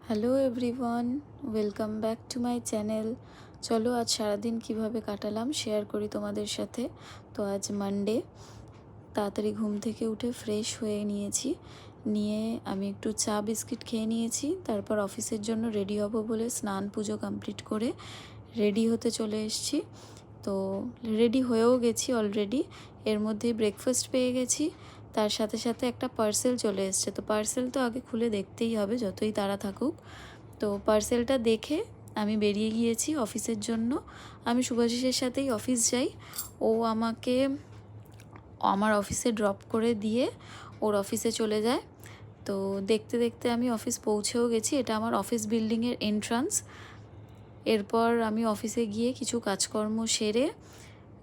Hello everyone, welcome back to my channel. চলো আজ সারাদিন কিভাবে কাটালাম শেয়ার করি তোমাদের সাথে। তো আজ মানডে, তাড়াতাড়ি ঘুম থেকে উঠে ফ্রেশ হয়ে নিয়ে আমি একটু চা বিস্কিট খেয়ে নিয়েছি। তারপর অফিসের জন্য রেডি হব বলে স্নান পুজো কমপ্লিট করে রেডি হতে চলে এসেছি। তো রেডি হয়েও গেছি অলরেডি, এর মধ্যেই ব্রেকফাস্ট পেয়ে গেছি। তার সাথে সাথে একটা পার্সেল চলে এসছে। তো পার্সেল তো আগে খুলে দেখতেই হবে, যতই তাড়া থাকুক। তো পার্সেলটা দেখে আমি বেরিয়ে গিয়েছি অফিসের জন্য। আমি শুভাশিসের সাথেই অফিস যাই। ও আমাকে আমার অফিসে ড্রপ করে দিয়ে ওর অফিসে চলে যায়। তো দেখতে দেখতে আমি অফিস পৌঁছেও গেছি। এটা আমার অফিস বিল্ডিংয়ের এন্ট্রান্স। এরপর আমি অফিসে গিয়ে কিছু কাজকর্ম সেরে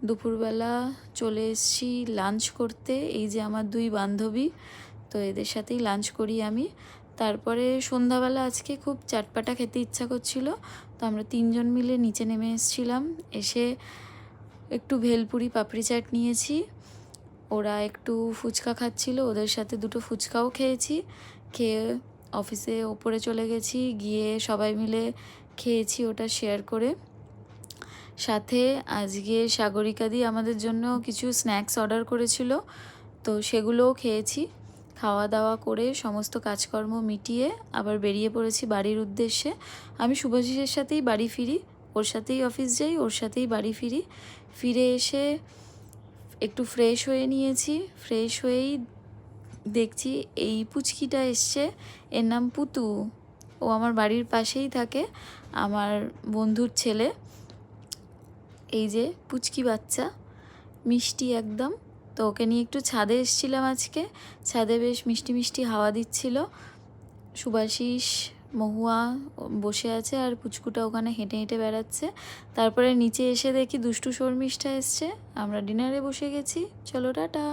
দুপুরবেলা চলে এসেছি লাঞ্চ করতে। এই যে আমার দুই বান্ধবী, তো এদের সাথেই লাঞ্চ করি আমি। তারপরে সন্ধ্যাবেলা আজকে খুব চাটপাটা খেতে ইচ্ছা করছিল, তো আমরা তিনজন মিলে নিচে নেমে এসেছিলাম। এসে একটু ভেলপুরি পাপড়ি চাট নিয়েছি। ওরা একটু ফুচকা খাচ্ছিল, ওদের সাথে দুটো ফুচকাও খেয়েছি। খেয়ে অফিসে ওপরে চলে গেছি, গিয়ে সবাই মিলে খেয়েছি ওটা শেয়ার করে। সাথে আজকে সাগরিকাদি আমাদের জন্য কিছু স্ন্যাক্স অর্ডার করেছিল, তো সেগুলোও খেয়েছি। খাওয়া দাওয়া করে সমস্ত কাজকর্ম মিটিয়ে আবার বেরিয়ে পড়েছি বাড়ির উদ্দেশ্যে। আমি শুভাশিসের সাথেই বাড়ি ফিরি, ওর সাথেই অফিস যাই, ওর সাথেই বাড়ি ফিরি। ফিরে এসে একটু ফ্রেশ হয়ে নিয়েছি। ফ্রেশ হয়েই দেখছি এই পুচকিটা এসছে, এর নাম পুতু। ও আমার বাড়ির পাশেই থাকে, আমার বন্ধুর ছেলে। এই যে পুচকি বাচ্চা, মিষ্টি একদম। তো ওকে নিয়ে একটু ছাদে এসেছিলাম আজকে। ছাদে বেশ মিষ্টি মিষ্টি হাওয়া দিচ্ছিল। শুভাশিস, মহুয়া বসে আছে আর পুচকুটা ওখানে হেঁটে হেঁটে বেড়াচ্ছে। তারপরে নিচে এসে দেখি দুষ্টু শর্মিষ্ঠা এসছে। আমরা ডিনারে বসে গেছি। চলো টাটা।